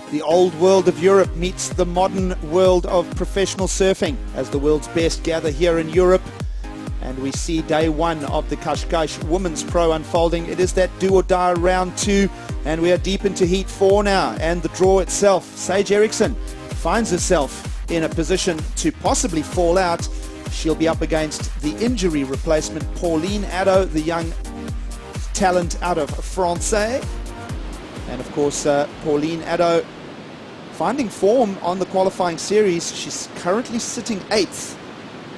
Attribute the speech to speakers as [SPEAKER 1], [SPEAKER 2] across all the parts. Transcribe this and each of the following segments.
[SPEAKER 1] The old world of Europe meets the modern world of professional surfing as the world's best gather here in Europe. And we see day one of the Cascais Women's Pro unfolding. It is that do or die round two, and we are deep into heat four now. And the draw itself, Sage Erickson finds herself in a position to possibly fall out. She'll be up against the injury replacement, Pauline, the young talent out of Francais. And of course, Pauline finding form on the qualifying series. She's currently sitting 8th.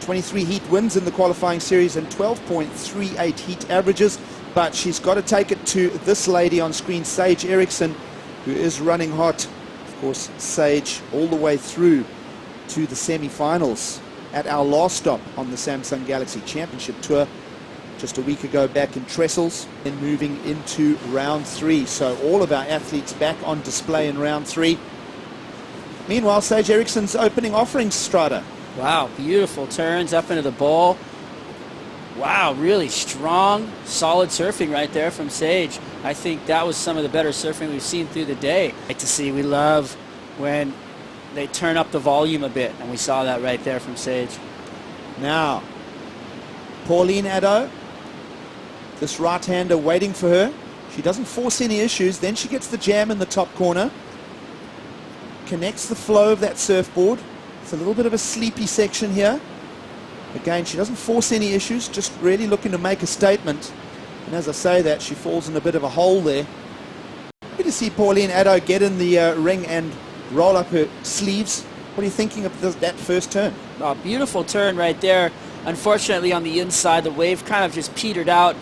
[SPEAKER 1] 23 heat wins in the qualifying series and 12.38 heat averages. But she's got to take it to this lady on screen, Sage Erickson, who is running hot. Of course, Sage all the way through to the semi-finals at our last stop on the Samsung Galaxy Championship Tour just a week ago back in Trestles, and moving into round 3. So all of our athletes back on display in round 3. Meanwhile, Sage Erickson's opening offerings, Strada.
[SPEAKER 2] Wow, beautiful turns up into the bowl. Wow, really strong, solid surfing right there from Sage. I think that was some of the better surfing we've seen through the day. Like to see, we love when they turn up the volume a bit, and we saw that right there from Sage.
[SPEAKER 1] Now, Pauline, this right-hander waiting for her. She doesn't force any issues. Then she gets the jam in the top corner. Connects the flow of that surfboard. It's a little bit of a sleepy section here. Again, she doesn't force any issues, just really looking to make a statement. And as I say that, she falls in a bit of a hole there. Good to see Pauline get in the ring and roll up her sleeves. What are you thinking of that first turn?
[SPEAKER 2] Oh, beautiful turn right there. Unfortunately, on the inside, the wave kind of just petered out.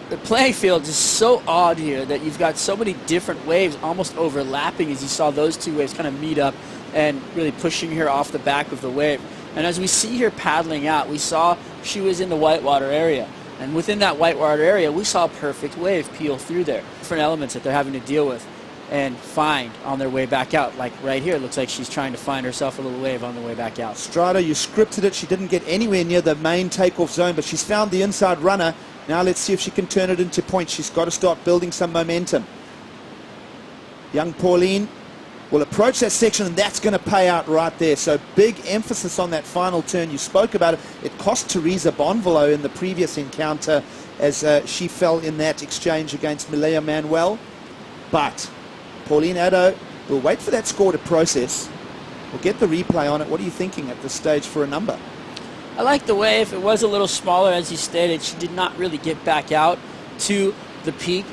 [SPEAKER 2] The playing field is so odd here that you've got so many different waves almost overlapping, as you saw those two waves kind of meet up and really pushing her off the back of the wave. And as we see her paddling out, we saw she was in the whitewater area. And within that whitewater area, we saw a perfect wave peel through there. Different elements that they're having to deal with and find on their way back out. Like right here, it looks like she's trying to find herself a little wave on the way back out.
[SPEAKER 1] Strada, you scripted it. She didn't get anywhere near the main takeoff zone, but she's found the inside runner. Now let's see if she can turn it into points. She's got to start building some momentum. Young Pauline will approach that section, and that's going to pay out right there. So big emphasis on that final turn. You spoke about it. It cost Teresa Bonvolo in the previous encounter as she fell in that exchange against Milea Manuel. But Pauline will wait for that score to process. We'll get the replay on it. What are you thinking at this stage for a number?
[SPEAKER 2] I like the wave. It was a little smaller, as you stated. She did not really get back out to the peak.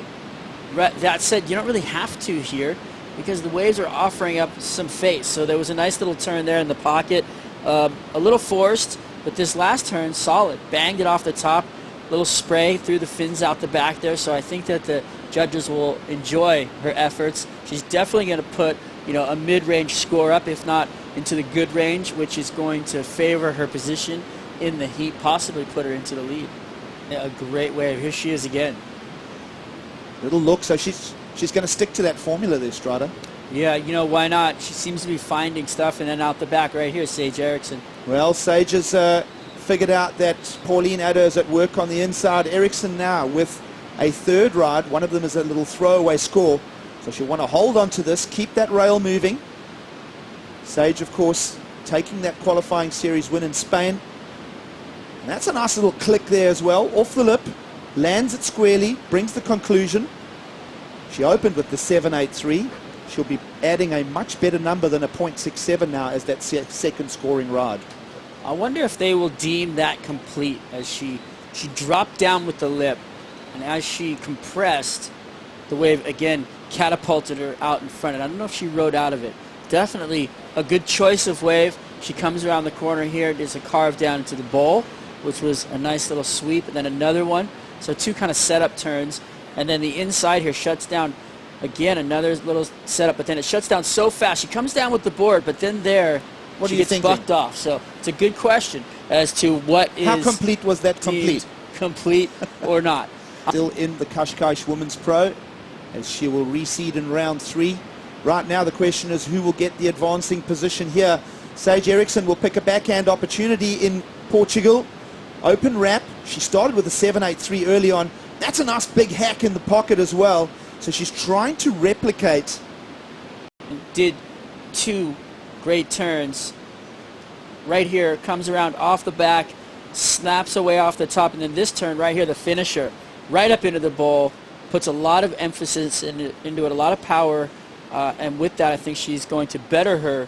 [SPEAKER 2] That said, you don't really have to here because the waves are offering up some face. So there was a nice little turn there in the pocket. A little forced, but this last turn, solid. Banged it off the top. Little spray through the fins out the back there. So I think that the judges will enjoy her efforts. She's definitely going to put, a mid-range score up, if not into the good range, which is going to favor her position in the heat, possibly put her into the lead. Yeah, a great wave. Here she is again.
[SPEAKER 1] Little look. So she's going to stick to that formula there, Strada.
[SPEAKER 2] Yeah, why not? She seems to be finding stuff, and then out the back right here, Sage Erickson.
[SPEAKER 1] Well, Sage has figured out that Pauline is at work on the inside. Erickson now with a third ride. One of them is a little throwaway score. So she'll want to hold on to this, keep that rail moving. Sage, of course, taking that qualifying series win in Spain. And that's a nice little click there as well. Off the lip, lands it squarely, brings the conclusion. She opened with the 7.83. She'll be adding a much better number than a 0.67 now as that second scoring ride.
[SPEAKER 2] I wonder if they will deem that complete as she dropped down with the lip. And as she compressed, the wave again catapulted her out in front. And I don't know if she rode out of it. Definitely a good choice of wave. She comes around the corner here. There's a carve down into the bowl, which was a nice little sweep, and then another one. So two kind of setup turns. And then the inside here shuts down again, another little setup, but then it shuts down so fast. She comes down with the board, but then she gets bucked off. So it's a good question as to what is...
[SPEAKER 1] How complete was that complete?
[SPEAKER 2] Complete or not.
[SPEAKER 1] Still in the Cascais Women's Pro as she will reseed in round 3. Right now the question is who will get the advancing position here. Sage Erickson will pick a backhand opportunity in Portugal. Open wrap. She started with a 7.83 early on. That's a nice big hack in the pocket as well. So she's trying to replicate
[SPEAKER 2] did 2 great turns. Right here, comes around off the back, snaps away off the top, and then this turn right here, the finisher, right up into the bowl, puts a lot of emphasis into it, a lot of power, and with that I think she's going to better her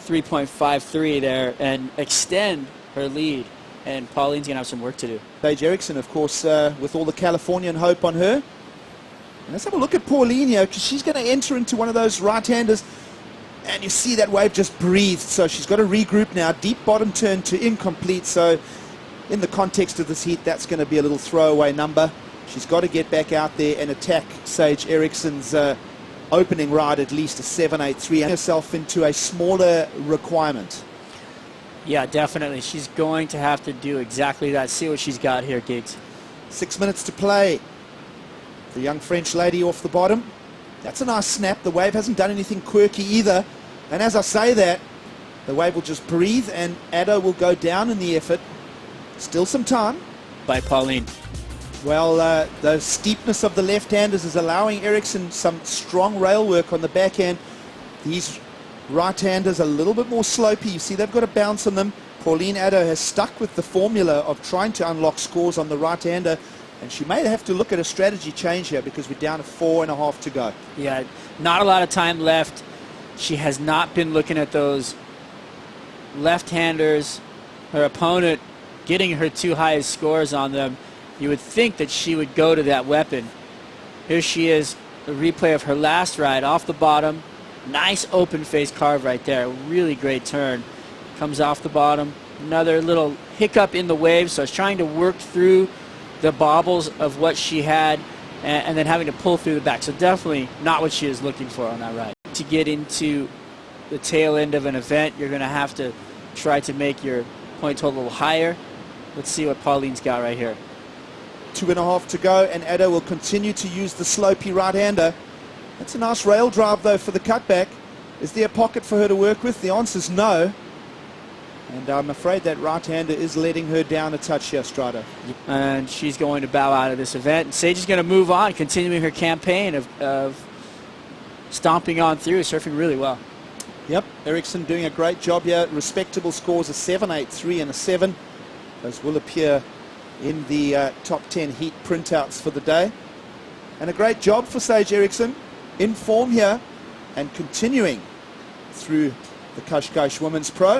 [SPEAKER 2] 3.53 there and extend her lead, and Pauline's going to have some work to do.
[SPEAKER 1] Paige Erickson, of course, with all the Californian hope on her. And let's have a look at Pauline here, because she's going to enter into one of those right-handers, and you see that wave just breathed, so she's got to regroup now. Deep bottom turn to incomplete, so in the context of this heat, that's going to be a little throwaway number. She's got to get back out there and attack Sage Erickson's opening ride, at least a 7.83, and herself into a smaller requirement.
[SPEAKER 2] Yeah, definitely. She's going to have to do exactly that. See what she's got here, Giggs.
[SPEAKER 1] 6 minutes to play. The young French lady off the bottom. That's a nice snap. The wave hasn't done anything quirky either. And as I say that, the wave will just breathe and Addo will go down in the effort. Still some time.
[SPEAKER 2] By Pauline.
[SPEAKER 1] Well, the steepness of the left-handers is allowing Erickson some strong rail work on the backhand. These right-handers are a little bit more slopey. You see they've got a bounce on them. Pauline Addo has stuck with the formula of trying to unlock scores on the right-hander, and she may have to look at a strategy change here because we're down to 4.5 to go.
[SPEAKER 2] Yeah, not a lot of time left. She has not been looking at those left-handers. Her opponent getting her 2 highest scores on them. You would think that she would go to that weapon. Here she is, the replay of her last ride off the bottom. Nice open face carve right there. Really great turn. Comes off the bottom. Another little hiccup in the wave, so it's trying to work through the bobbles of what she had and then having to pull through the back. So definitely not what she is looking for on that ride. To get into the tail end of an event, you're going to have to try to make your point total a little higher. Let's see what Pauline's got right here.
[SPEAKER 1] 2.5 to go, and Addo will continue to use the slopey right-hander. That's a nice rail drive, though, for the cutback. Is there a pocket for her to work with? The answer is no. And I'm afraid that right-hander is letting her down a touch here, Strada.
[SPEAKER 2] And she's going to bow out of this event. Sage is going to move on, continuing her campaign of stomping on through, surfing really well.
[SPEAKER 1] Yep, Erickson doing a great job here. Respectable scores, a 7.83 and a 7. Those will appear in the top 10 heat printouts for the day. And a great job for Sage Erickson, in form here and continuing through the Cascais Women's Pro.